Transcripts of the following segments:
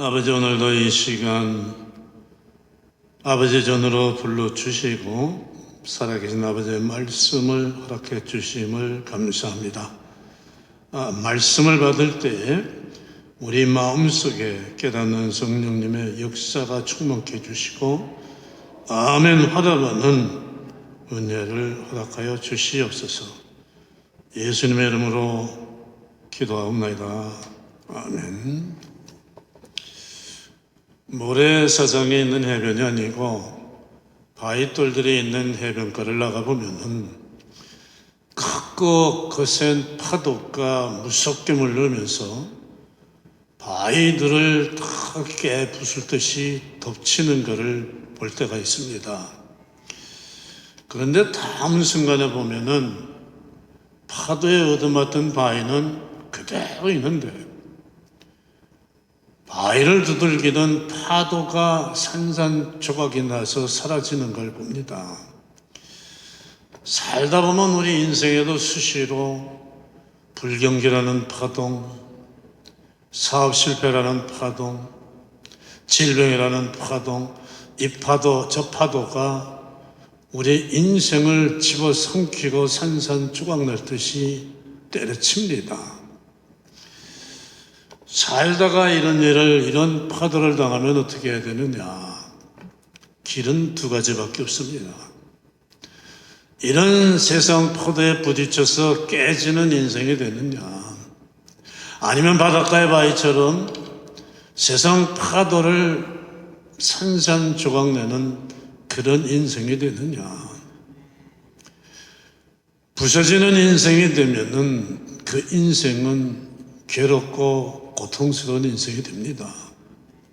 아버지, 오늘도 이 시간 아버지 전으로 불러주시고 살아계신 아버지의 말씀을 허락해 주심을 감사합니다. 말씀을 받을 때 우리 마음속에 깨닫는 성령님의 역사가 충만케 해주시고 아멘 화답하는 은혜를 허락하여 주시옵소서. 예수님의 이름으로 기도하옵나이다. 아멘. 모래사장에 있는 해변이 아니고 바위돌들이 있는 해변가를 나가보면은 크고 거센 파도가 무섭게 몰려오면서 바위들을 다 깨부술 듯이 덮치는 것을 볼 때가 있습니다. 그런데 다음 순간에 보면은 파도에 얻어맞던 바위는 그대로 있는데 바위를 두들기던 파도가 산산조각이 나서 사라지는 걸 봅니다. 살다 보면 우리 인생에도 수시로 불경기라는 파동, 사업 실패라는 파동, 질병이라는 파동, 이 파도 저 파도가 우리 인생을 집어삼키고 산산조각 날 듯이 때려칩니다. 살다가 이런 파도를 당하면 어떻게 해야 되느냐? 길은 두 가지밖에 없습니다. 이런 세상 파도에 부딪혀서 깨지는 인생이 되느냐? 아니면 바닷가의 바위처럼 세상 파도를 산산조각 내는 그런 인생이 되느냐? 부서지는 인생이 되면은 그 인생은 괴롭고 고통스러운 인생이 됩니다.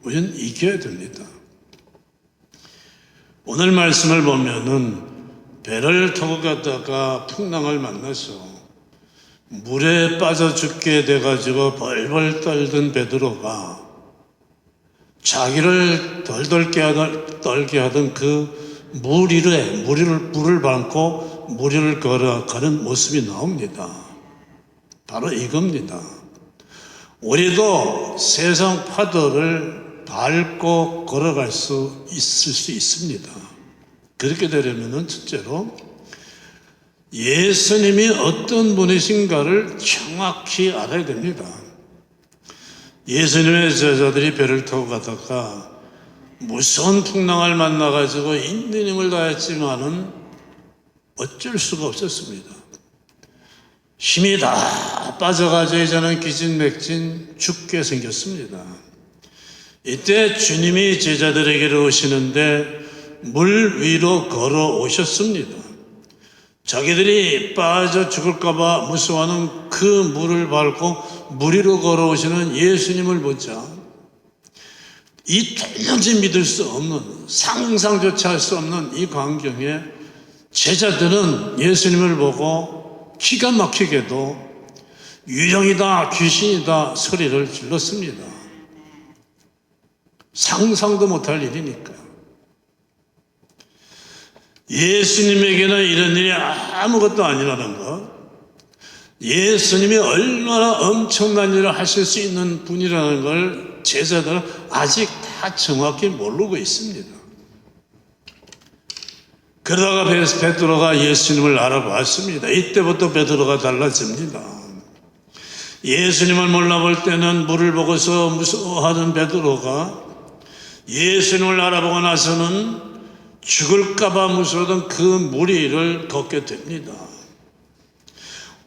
우리는 이겨야 됩니다. 오늘 말씀을 보면은 배를 타고 가다가 풍랑을 만나서 물에 빠져 죽게 돼가지고 벌벌 떨던 베드로가 자기를 떨게 하던 그 물을 밟고 물 위를 걸어가는 모습이 나옵니다. 바로 이겁니다. 우리도 세상 파도를 밟고 걸어갈 수 있을 수 있습니다. 그렇게 되려면 첫째로 예수님이 어떤 분이신가를 정확히 알아야 됩니다. 예수님의 제자들이 배를 타고 가다가 무서운 풍랑을 만나가지고 있는 힘을 다했지만은 어쩔 수가 없었습니다. 힘이 다 빠져가지고 이제는 기진맥진 죽게 생겼습니다. 이때 주님이 제자들에게로 오시는데 물 위로 걸어 오셨습니다. 자기들이 빠져 죽을까봐 무서워하는 그 물을 밟고 물 위로 걸어 오시는 예수님을 보자 이 도무지 믿을 수 없는, 상상조차 할 수 없는 이 광경에 제자들은 예수님을 보고 기가 막히게도 유령이다, 귀신이다 소리를 질렀습니다. 상상도 못할 일이니까. 예수님에게는 이런 일이 아무것도 아니라는 것, 예수님이 얼마나 엄청난 일을 하실 수 있는 분이라는 걸 제자들은 아직 다 정확히 모르고 있습니다. 그러다가 베드로가 예수님을 알아봤습니다. 이때부터 베드로가 달라집니다. 예수님을 몰라볼 때는 물을 보고서 무서워하던 베드로가 예수님을 알아보고 나서는 죽을까봐 무서워하던 그 물 위를 걷게 됩니다.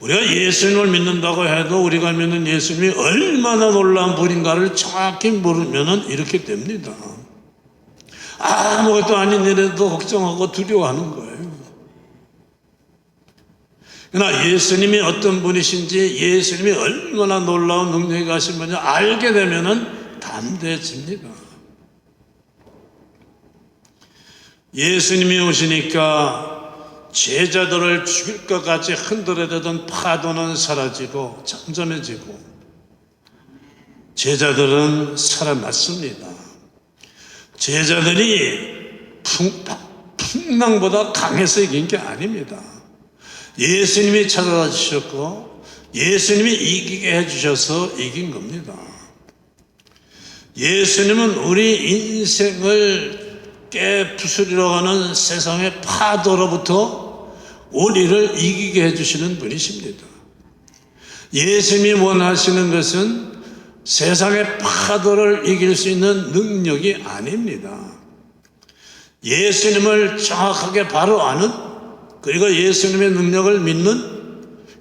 우리가 예수님을 믿는다고 해도 우리가 믿는 예수님이 얼마나 놀라운 분인가를 정확히 모르면 이렇게 됩니다. 아무것도 아닌 일에도 걱정하고 두려워하는 거예요. 그러나 예수님이 어떤 분이신지, 예수님이 얼마나 놀라운 능력이 가신 분인지 알게 되면 담대해집니다. 예수님이 오시니까 제자들을 죽일 것 같이 흔들어대던 파도는 사라지고 잠잠해지고 제자들은 살아났습니다. 제자들이 풍랑보다 강해서 이긴 게 아닙니다. 예수님이 찾아와 주셨고 예수님이 이기게 해주셔서 이긴 겁니다. 예수님은 우리 인생을 깨부수리러 가는 세상의 파도로부터 우리를 이기게 해주시는 분이십니다. 예수님이 원하시는 것은 세상의 파도를 이길 수 있는 능력이 아닙니다. 예수님을 정확하게 바로 아는, 그리고 예수님의 능력을 믿는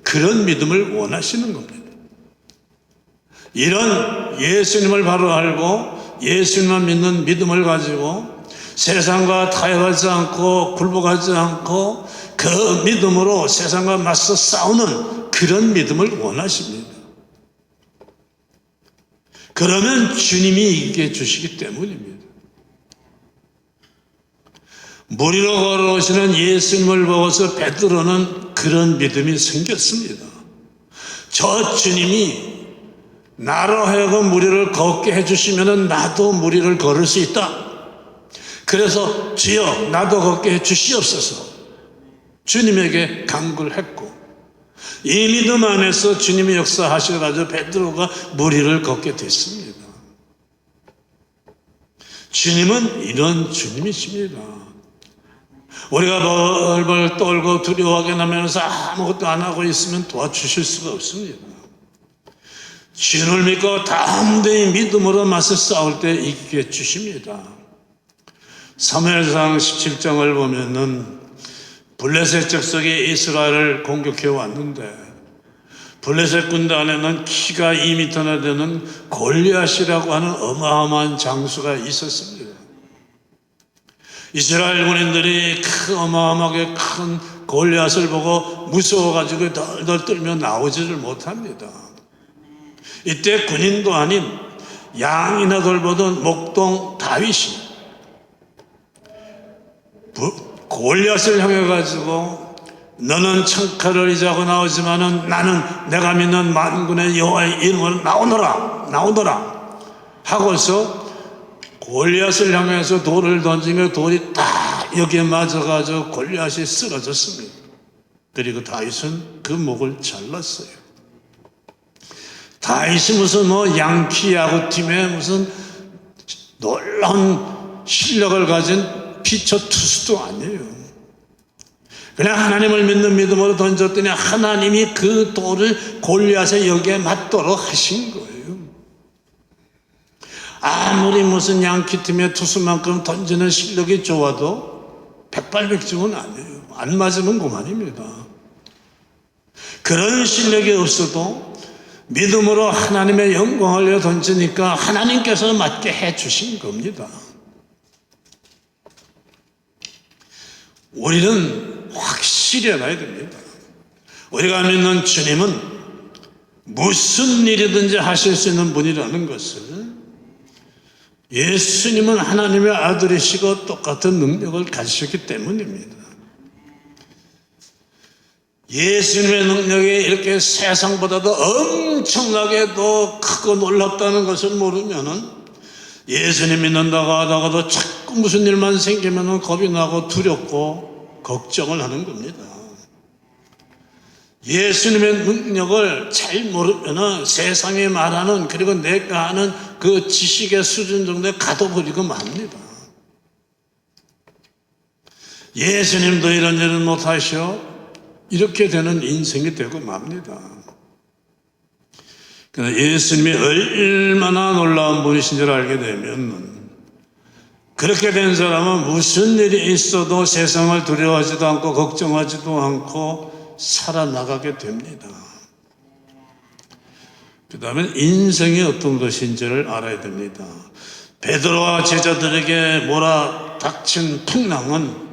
그런 믿음을 원하시는 겁니다. 이런 예수님을 바로 알고 예수님만 믿는 믿음을 가지고 세상과 타협하지 않고 굴복하지 않고 그 믿음으로 세상과 맞서 싸우는 그런 믿음을 원하십니다. 그러면 주님이 이기게 해주시기 때문입니다. 무리로 걸어오시는 예수님을 보고서 베드로는 그런 믿음이 생겼습니다. 저 주님이 나로 하여금 무리를 걷게 해주시면 나도 무리를 걸을 수 있다. 그래서 주여 나도 걷게 해주시옵소서 주님에게 간구를 했고, 이 믿음 안에서 주님의 역사하셔가지고 베드로가 무리를 걷게 됐습니다. 주님은 이런 주님이십니다. 우리가 벌벌 떨고 두려워하게 나면서 아무것도 안 하고 있으면 도와주실 수가 없습니다. 주님을 믿고 담대히 믿음으로 맞서 싸울 때 이기게 해주십니다. 사무엘상 17장을 보면은 블레셋 족속이 이스라엘을 공격해 왔는데 블레셋 군단에는 키가 2m나 되는 골리앗이라고 하는 어마어마한 장수가 있었습니다. 이스라엘 군인들이 그 어마어마하게 큰 골리앗을 보고 무서워가지고 덜덜 떨며 나오지를 못합니다. 이때 군인도 아닌 양이나 돌보던 목동 다윗이 골리앗을 향해 가지고 너는 창칼을 이자고 나오지만은 나는 내가 믿는 만군의 여호와의 이름으로 나오너라 하고서 골리앗을 향해서 돌을 던지며 돌이 딱 여기에 맞아가지고 골리앗이 쓰러졌습니다. 그리고 다윗은 그 목을 잘랐어요. 다윗이 무슨 양키 야구팀의 무슨 놀라운 실력을 가진 피처 투수도 아니에요. 그냥 하나님을 믿는 믿음으로 던졌더니 하나님이 그 돌을 골리앗의 여기에 맞도록 하신 거예요. 아무리 무슨 양키팀의 투수만큼 던지는 실력이 좋아도 백발백중은 아니에요. 안 맞으면 그만입니다. 그런 실력이 없어도 믿음으로 하나님의 영광을 위해 던지니까 하나님께서 맞게 해주신 겁니다. 우리는 확실히 알아야 됩니다. 우리가 믿는 주님은 무슨 일이든지 하실 수 있는 분이라는 것을, 예수님은 하나님의 아들이시고 똑같은 능력을 가지셨기 때문입니다. 예수님의 능력이 이렇게 세상보다도 엄청나게 더 크고 놀랍다는 것을 모르면은 예수님 믿는다고 하다가도 자꾸 무슨 일만 생기면은 겁이 나고 두렵고 걱정을 하는 겁니다. 예수님의 능력을 잘 모르면은 세상에 말하는, 그리고 내가 하는 그 지식의 수준 정도에 가둬버리고 맙니다. 예수님도 이런 일은 못하시오. 이렇게 되는 인생이 되고 맙니다. 그러나 예수님이 얼마나 놀라운 분이신 줄 알게 되면, 그렇게 된 사람은 무슨 일이 있어도 세상을 두려워하지도 않고 걱정하지도 않고 살아나가게 됩니다. 그 다음에 인생이 어떤 것인지를 알아야 됩니다. 베드로와 제자들에게 몰아닥친 풍랑은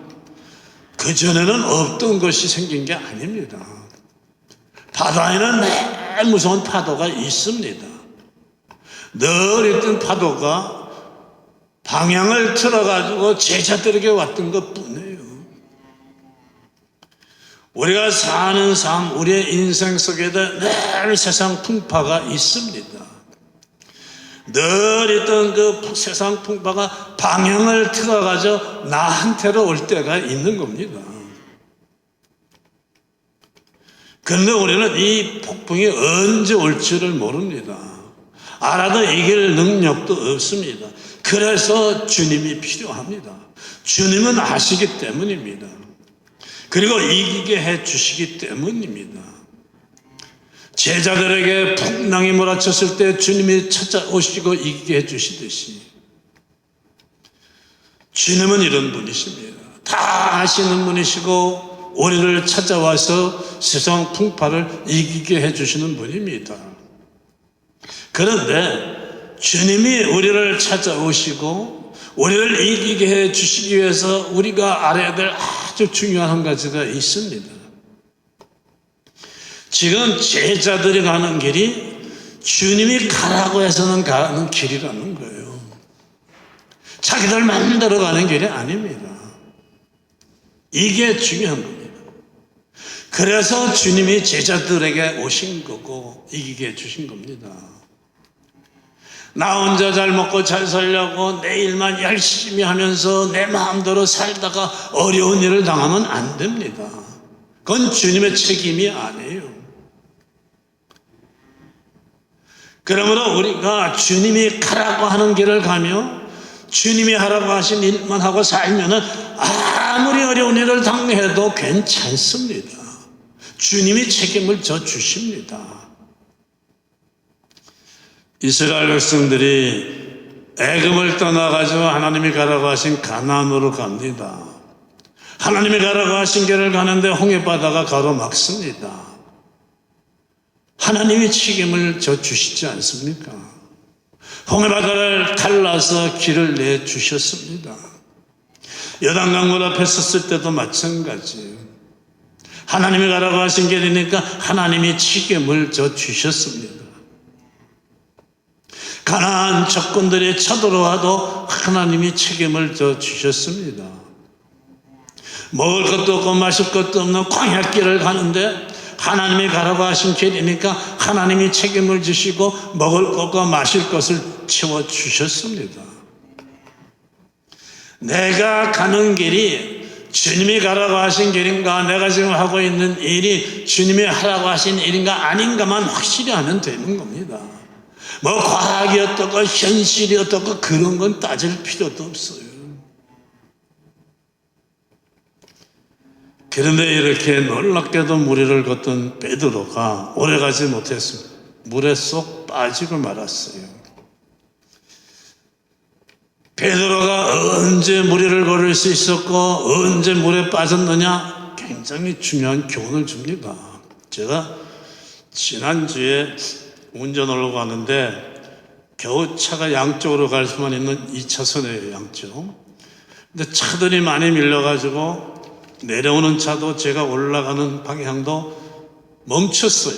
그전에는 없던 것이 생긴 게 아닙니다. 바다에는 매일 무서운 파도가 있습니다. 늘 있던 파도가 방향을 틀어가지고 제자들에게 왔던 것뿐이에요. 우리가 사는 삶, 우리의 인생 속에도 늘 세상 풍파가 있습니다. 늘 있던 그 세상 풍파가 방향을 틀어가지고 나한테로 올 때가 있는 겁니다. 그런데 우리는 이 폭풍이 언제 올지를 모릅니다. 알아도 이길 능력도 없습니다. 그래서 주님이 필요합니다. 주님은 아시기 때문입니다. 그리고 이기게 해 주시기 때문입니다. 제자들에게 풍랑이 몰아쳤을 때 주님이 찾아오시고 이기게 해 주시듯이 주님은 이런 분이십니다. 다 아시는 분이시고 우리를 찾아와서 세상 풍파를 이기게 해 주시는 분입니다. 그런데 주님이 우리를 찾아오시고 우리를 이기게 해 주시기 위해서 우리가 알아야 될 아주 중요한 한 가지가 있습니다. 지금 제자들이 가는 길이 주님이 가라고 해서는 가는 길이라는 거예요. 자기들 마음대로 가는 길이 아닙니다. 이게 중요한 겁니다. 그래서 주님이 제자들에게 오신 거고 이기게 해주신 겁니다. 나 혼자 잘 먹고 잘 살려고 내 일만 열심히 하면서 내 마음대로 살다가 어려운 일을 당하면 안 됩니다. 그건 주님의 책임이 아니에요. 그러므로 우리가 주님이 가라고 하는 길을 가며 주님이 하라고 하신 일만 하고 살면은 아무리 어려운 일을 당해도 괜찮습니다. 주님이 책임을 져 주십니다. 이스라엘 백성들이 애굽을 떠나가지고 하나님이 가라고 하신 가나안으로 갑니다. 하나님이 가라고 하신 길을 가는데 홍해바다가 가로막습니다. 하나님이 책임을 져 주시지 않습니까? 홍해바다를 갈라서 길을 내주셨습니다. 요단강물 앞에 섰을 때도 마찬가지예요. 하나님이 가라고 하신 길이니까 하나님이 책임을 져 주셨습니다. 가나안 적군들이 쳐들어와도 하나님이 책임을 져 주셨습니다. 먹을 것도 없고 마실 것도 없는 광야길을 가는데 하나님이 가라고 하신 길이니까 하나님이 책임을 지시고 먹을 것과 마실 것을 채워주셨습니다. 내가 가는 길이 주님이 가라고 하신 길인가, 내가 지금 하고 있는 일이 주님이 하라고 하신 일인가 아닌가만 확실히 하면 되는 겁니다. 뭐 과학이 어떻고 현실이 어떻고 그런 건 따질 필요도 없어요. 그런데 이렇게 놀랍게도 무리를 걷던 베드로가 오래가지 못했습니다. 물에 쏙 빠지고 말았어요. 베드로가 언제 무리를 걸을 수 있었고 언제 물에 빠졌느냐, 굉장히 중요한 교훈을 줍니다. 제가 지난주에 운전하러 가는데 겨우 차가 양쪽으로 갈 수만 있는 2차선이에요. 양쪽. 근데 차들이 많이 밀려가지고 내려오는 차도 제가 올라가는 방향도 멈췄어요.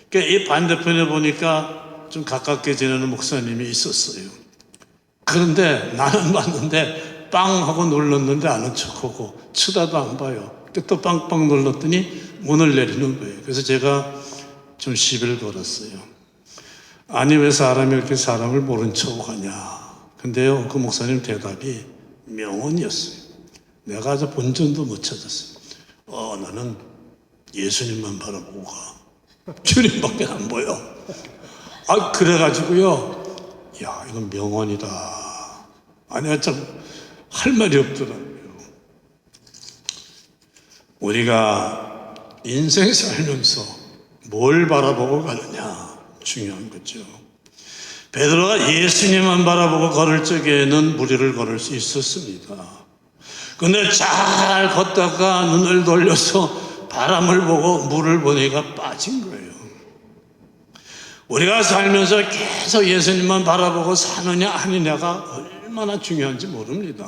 그러니까 이 반대편에 보니까 좀 가깝게 지내는 목사님이 있었어요. 그런데 나는 봤는데 빵 하고 눌렀는데 아는 척하고 쳐다도 안 봐요. 근데 또 빵빵 눌렀더니 문을 내리는 거예요. 그래서 제가 좀 시비를 걸었어요. 아니 왜 사람이 이렇게 사람을 모른 척하고 가냐. 근데요, 그 목사님 대답이 명언이었어요. 내가 아주 본전도 못 찾았어요. 나는 예수님만 바라보고 가. 주님밖에 안 보여. 그래가지고요, 야, 이건 명언이다. 아니, 참, 할 말이 없더라고요. 우리가 인생 살면서 뭘 바라보고 가느냐, 중요한 거죠. 베드로가 예수님만 바라보고 걸을 적에는 무리를 걸을 수 있었습니다. 근데 잘 걷다가 눈을 돌려서 바람을 보고 물을 보니까 빠진 거예요. 우리가 살면서 계속 예수님만 바라보고 사느냐 아니냐가 얼마나 중요한지 모릅니다.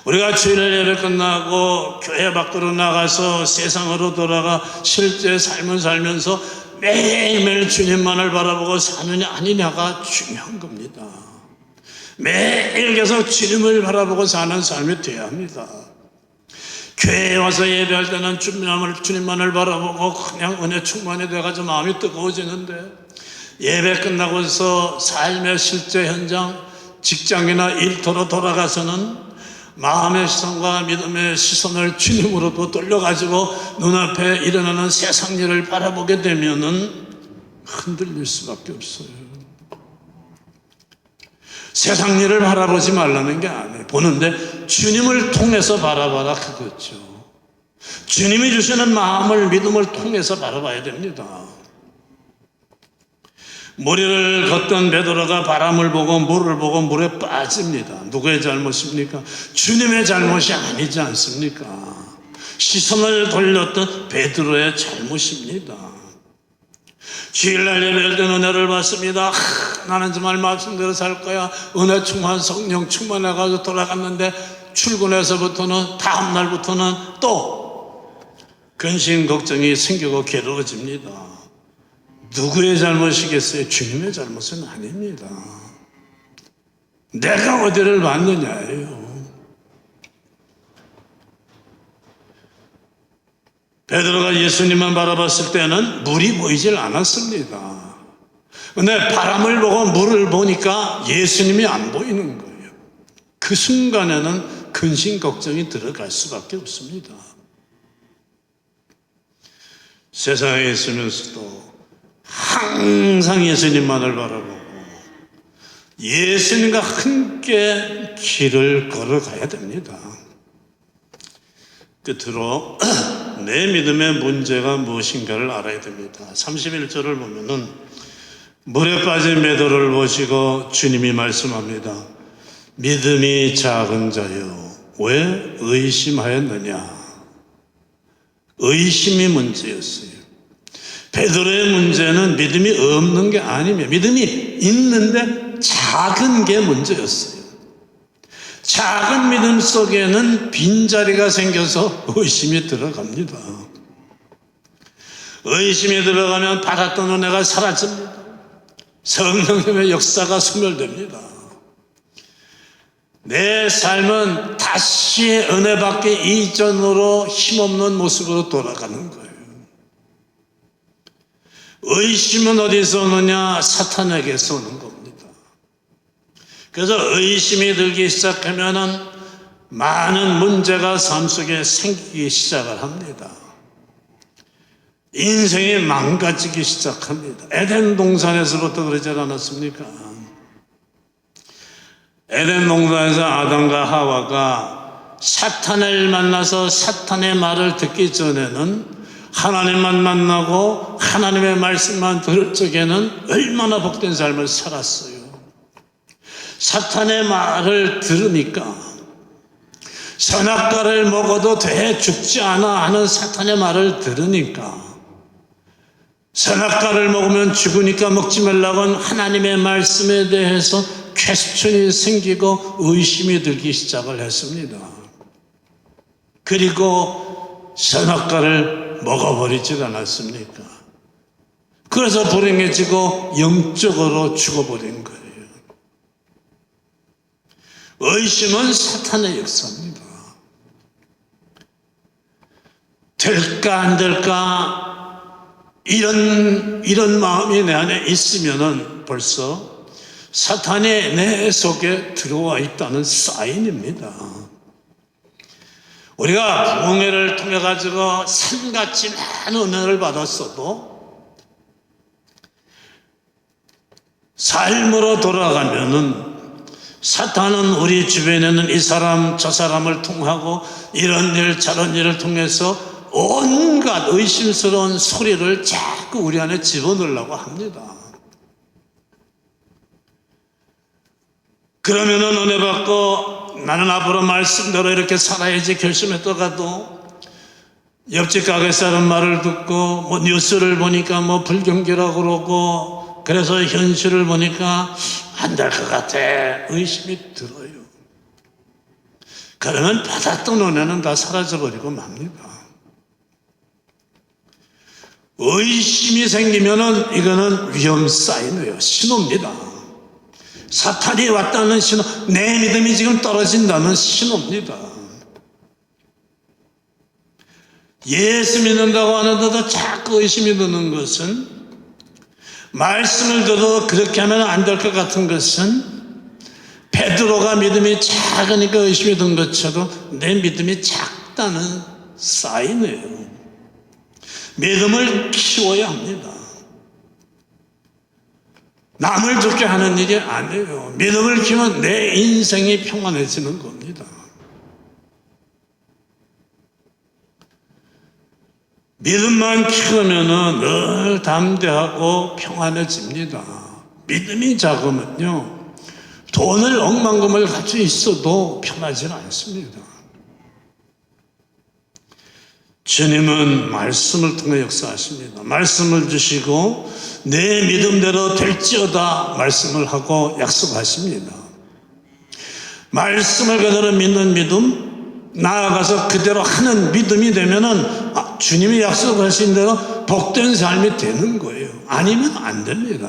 우리가 주일 예배 끝나고 교회 밖으로 나가서 세상으로 돌아가 실제 삶을 살면서 매일매일 주님만을 바라보고 사느냐 아니냐가 중요한 겁니다. 매일 계속 주님을 바라보고 사는 삶이 되어야 합니다. 교회에 와서 예배할 때는 주님만을 바라보고 그냥 은혜 충만이 돼가지고 마음이 뜨거워지는데, 예배 끝나고서 삶의 실제 현장, 직장이나 일터로 돌아가서는 마음의 시선과 믿음의 시선을 주님으로도 돌려가지고 눈앞에 일어나는 세상 일을 바라보게 되면은 흔들릴 수밖에 없어요. 세상 일을 바라보지 말라는 게 아니에요. 보는데 주님을 통해서 바라봐라, 그거죠. 주님이 주시는 마음을, 믿음을 통해서 바라봐야 됩니다. 머리를 걷던 베드로가 바람을 보고 물을 보고 물에 빠집니다. 누구의 잘못입니까? 주님의 잘못이 아니지 않습니까? 시선을 돌렸던 베드로의 잘못입니다. 주일날 예배할 때 은혜를 받습니다. 나는 정말 말씀대로 살 거야. 은혜 충만, 성령 충만해가지고 돌아갔는데 출근해서부터는, 다음날부터는 또 근심 걱정이 생기고 괴로워집니다. 누구의 잘못이겠어요? 주님의 잘못은 아닙니다. 내가 어디를 봤느냐예요. 베드로가 예수님만 바라봤을 때는 물이 보이질 않았습니다. 근데 바람을 보고 물을 보니까 예수님이 안 보이는 거예요. 그 순간에는 근심 걱정이 들어갈 수밖에 없습니다. 세상에 있으면서도 항상 예수님만을 바라보고 예수님과 함께 길을 걸어가야 됩니다. 끝으로 내 믿음의 문제가 무엇인가를 알아야 됩니다. 31절을 보면은 물에 빠진 베드로를 보시고 주님이 말씀합니다. 믿음이 작은 자여 왜 의심하였느냐. 의심이 문제였어요. 베드로의 문제는 믿음이 없는 게 아니며 믿음이 있는데 작은 게 문제였어요. 작은 믿음 속에는 빈자리가 생겨서 의심이 들어갑니다. 의심이 들어가면 받았던 은혜가 사라집니다. 성령님의 역사가 소멸됩니다. 내 삶은 다시 은혜 받기 이전으로 힘없는 모습으로 돌아가는 거예요. 의심은 어디서 오느냐? 사탄에게서 오는 겁니다. 그래서 의심이 들기 시작하면은 많은 문제가 삶 속에 생기기 시작을 합니다. 인생이 망가지기 시작합니다. 에덴 동산에서부터 그러지 않았습니까? 에덴 동산에서 아담과 하와가 사탄을 만나서 사탄의 말을 듣기 전에는 하나님만 만나고 하나님의 말씀만 들을 적에는 얼마나 복된 삶을 살았어요. 사탄의 말을 들으니까 선악과를 먹어도 돼 죽지 않아 하는 사탄의 말을 들으니까 선악과를 먹으면 죽으니까 먹지 말라고 하는 하나님의 말씀에 대해서 퀘스천이 생기고 의심이 들기 시작을 했습니다. 그리고 선악과를 먹어버리지 않았습니까? 그래서 불행해지고 영적으로 죽어버린 거예요. 의심은 사탄의 역사입니다. 될까 안 될까 이런 마음이 내 안에 있으면은 벌써 사탄이 내 속에 들어와 있다는 사인입니다. 우리가 부흥회를 통해 가지고 산같이 많은 은혜를 받았어도 삶으로 돌아가면은 사탄은 우리 주변에는 이 사람 저 사람을 통하고 이런 일 저런 일을 통해서 온갖 의심스러운 소리를 자꾸 우리 안에 집어넣으려고 합니다. 그러면은 은혜 받고 나는 앞으로 말씀대로 이렇게 살아야지 결심했다가도 옆집 가게 사람 말을 듣고 뭐 뉴스를 보니까 뭐 불경기라고 그러고 그래서 현실을 보니까 안 될 것 같아 의심이 들어요. 그러면 받았던 은혜는 다 사라져버리고 맙니다. 의심이 생기면은 이거는 위험 사인이에요. 신호입니다. 사탄이 왔다는 신호, 내 믿음이 지금 떨어진다는 신호입니다. 예수 믿는다고 하는데도 자꾸 의심이 드는 것은, 말씀을 들어도 그렇게 하면 안 될 것 같은 것은, 베드로가 믿음이 작으니까 의심이 든 것처럼 내 믿음이 작다는 사인이에요. 믿음을 키워야 합니다. 남을 좋게 하는 일이 아니에요. 믿음을 키우면 내 인생이 평안해지는 겁니다. 믿음만 키우면 늘 담대하고 평안해집니다. 믿음이 작으면요, 돈을 억만금을 가지고 있어도 편하지 않습니다. 주님은 말씀을 통해 역사하십니다. 말씀을 주시고 내 믿음대로 될지어다 말씀을 하고 약속하십니다. 말씀을 그대로 믿는 믿음, 나아가서 그대로 하는 믿음이 되면은 주님이 약속하신 대로 복된 삶이 되는 거예요. 아니면 안 됩니다.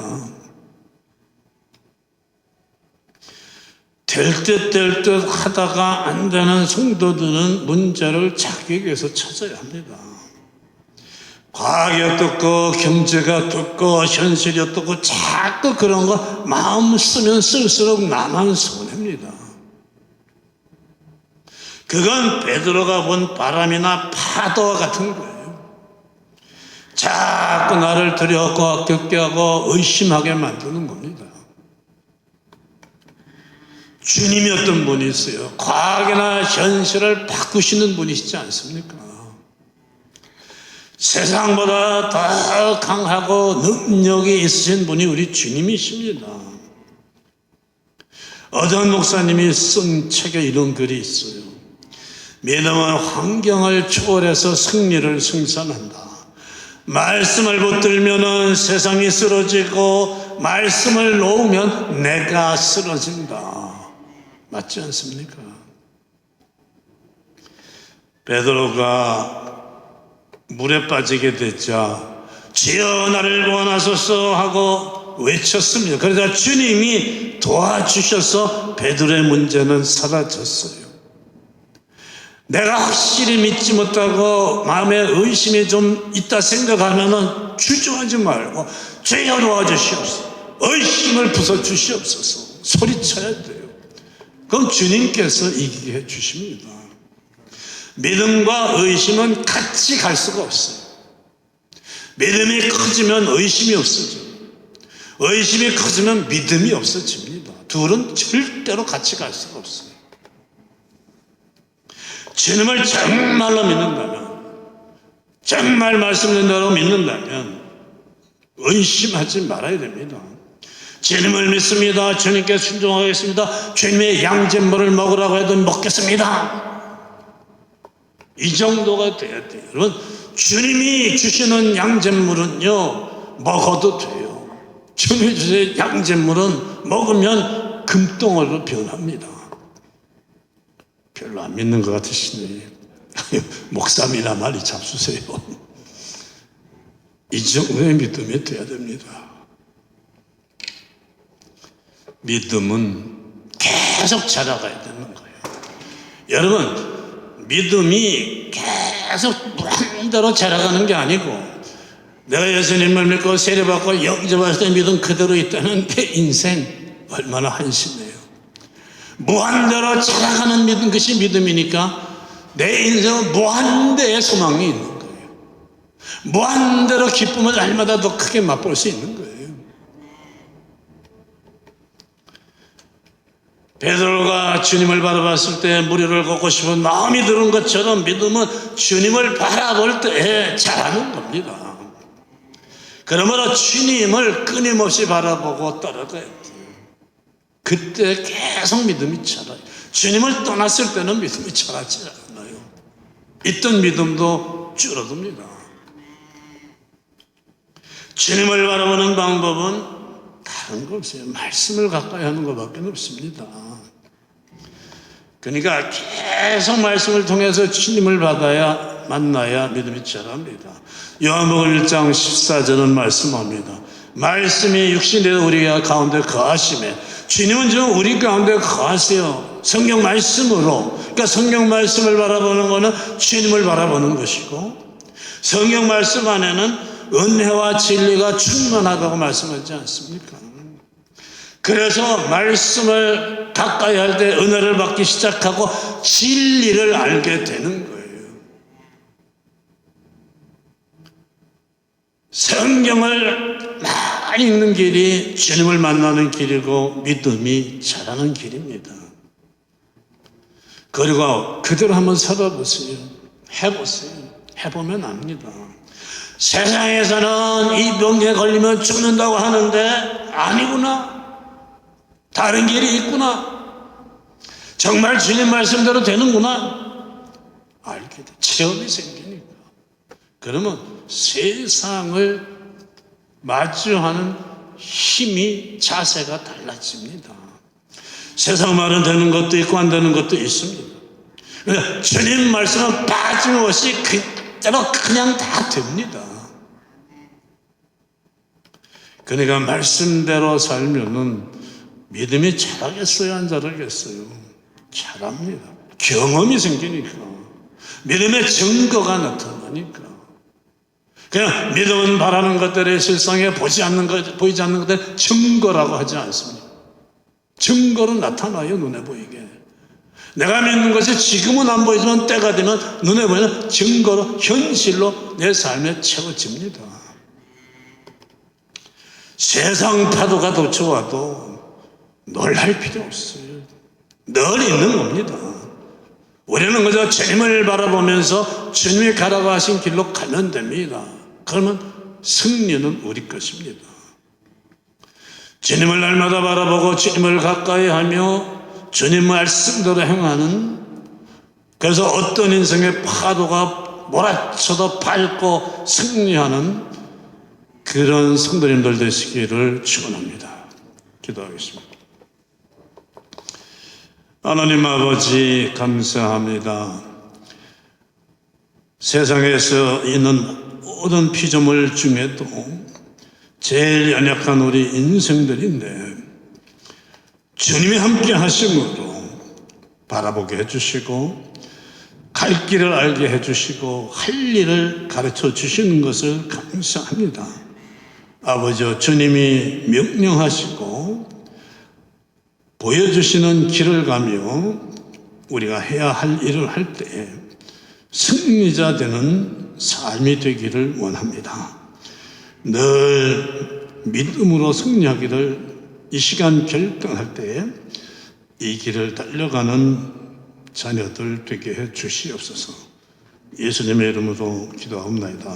될 듯 하다가 안 되는 성도들은 문제를 자기에게서 찾아야 합니다. 과학이 어떻고 경제가 어떻고 현실이 어떻고 자꾸 그런 거 마음 쓰면 쓸수록 나만 손해입니다. 그건 베드로가 본 바람이나 파도와 같은 거예요. 자꾸 나를 두려워하고 겪게 하고 의심하게 만드는 겁니다. 주님이 어떤 분이 있어요. 과학이나 현실을 바꾸시는 분이시지 않습니까? 세상보다 더 강하고 능력이 있으신 분이 우리 주님이십니다. 어떤 목사님이 쓴 책에 이런 글이 있어요. 믿음은 환경을 초월해서 승리를 승산한다. 말씀을 붙들면 세상이 쓰러지고 말씀을 놓으면 내가 쓰러진다. 맞지 않습니까? 베드로가 물에 빠지게 됐자 주여 나를 구원하소서 하고 외쳤습니다. 그러자 주님이 도와주셔서 베드로의 문제는 사라졌어요. 내가 확실히 믿지 못하고 마음에 의심이 좀 있다 생각하면은 주저하지 말고 주여 도와주시옵소서, 의심을 부숴주시옵소서 소리쳐야 돼요. 그럼 주님께서 이기게 해주십니다. 믿음과 의심은 같이 갈 수가 없어요. 믿음이 커지면 의심이 없어져요. 의심이 커지면 믿음이 없어집니다. 둘은 절대로 같이 갈 수가 없어요. 주님을 정말로 믿는다면, 정말 말씀드린 대로 믿는다면 의심하지 말아야 됩니다. 주님을 믿습니다. 주님께 순종하겠습니다. 주님의 양잿물을 먹으라고 해도 먹겠습니다. 이 정도가 돼야 돼요. 여러분, 주님이 주시는 양잿물은요 먹어도 돼요. 주님이 주시는 양잿물은 먹으면 금덩어리로 변합니다. 별로 안 믿는 것 같으시네. 목사님이나 많이 잡수세요. 이 정도의 믿음이 돼야 됩니다. 믿음은 계속 자라가야 되는 거예요. 여러분, 믿음이 계속 무한대로 자라가는 게 아니고, 내가 예수님을 믿고 세례받고 영접할 때 믿음 그대로 있다는 내 인생 얼마나 한심해요. 무한대로 자라가는 믿음, 그것이 믿음이니까 내 인생은 무한대의 소망이 있는 거예요. 무한대로 기쁨을 날마다 더 크게 맛볼 수 있는 거예요. 베드로가 주님을 바라봤을 때 무리를 걷고 싶은 마음이 드는 것처럼 믿음은 주님을 바라볼 때 자라는 겁니다. 그러므로 주님을 끊임없이 바라보고 따라가야 돼요. 그때 계속 믿음이 자라요. 주님을 떠났을 때는 믿음이 자라지 않아요. 있던 믿음도 줄어듭니다. 주님을 바라보는 방법은 다른 거 없어요. 말씀을 가까이 하는 것밖에 없습니다. 그러니까 계속 말씀을 통해서 주님을 만나야 믿음이 자랍니다. 요한복음 1장 14절은 말씀합니다. 말씀이 육신이 되어 우리 가운데 거하심에, 주님은 지금 우리 가운데 거하세요. 성경 말씀으로. 그러니까 성경 말씀을 바라보는 것은 주님을 바라보는 것이고, 성경 말씀 안에는 은혜와 진리가 충만하다고 말씀하지 않습니까? 그래서 말씀을 가까이 할 때 은혜를 받기 시작하고 진리를 알게 되는 거예요. 성경을 가만히 있는 길이 주님을 만나는 길이고 믿음이 자라는 길입니다. 그리고 그대로 한번 살아보세요. 해보세요. 해보면 압니다. 세상에서는 이 병에 걸리면 죽는다고 하는데 아니구나. 다른 길이 있구나. 정말 주님 말씀대로 되는구나. 알게 돼. 체험이 생기니까. 그러면 세상을 마주하는 힘이, 자세가 달라집니다. 세상 말은 되는 것도 있고 안 되는 것도 있습니다. 그러니까 주님 말씀은 빠짐없이 그대로 그냥 다 됩니다. 그러니까 말씀대로 살면은 믿음이 자라겠어요, 안 자라겠어요? 자랍니다. 경험이 생기니까. 믿음의 증거가 나타나니까. 그냥 믿음은 바라는 것들의 실상에 보이지 않는 것들의 증거라고 하지 않습니다. 증거로 나타나요, 눈에 보이게. 내가 믿는 것이 지금은 안 보이지만 때가 되면 눈에 보이는 증거로, 현실로 내 삶에 채워집니다. 세상 파도가 덮쳐와도 놀랄 필요 없어요. 늘 있는 겁니다. 우리는 그저 주님을 바라보면서 주님이 가라고 하신 길로 가면 됩니다. 그러면 승리는 우리 것입니다. 주님을 날마다 바라보고 주님을 가까이 하며 주님 말씀대로 행하는, 그래서 어떤 인생의 파도가 몰아쳐도 밟고 승리하는 그런 성도님들 되시기를 축원합니다. 기도하겠습니다. 하나님 아버지 감사합니다. 세상에서 있는 모든 피조물 중에도 제일 연약한 우리 인생들인데 주님이 함께 하심으로 바라보게 해주시고 갈 길을 알게 해주시고 할 일을 가르쳐 주시는 것을 감사합니다. 아버지, 주님이 명령하시고 보여주시는 길을 가며 우리가 해야 할 일을 할 때 승리자 되는 삶이 되기를 원합니다. 늘 믿음으로 승리하기를 이 시간 결정할 때 이 길을 달려가는 자녀들 되게 해 주시옵소서. 예수님의 이름으로 기도하옵나이다.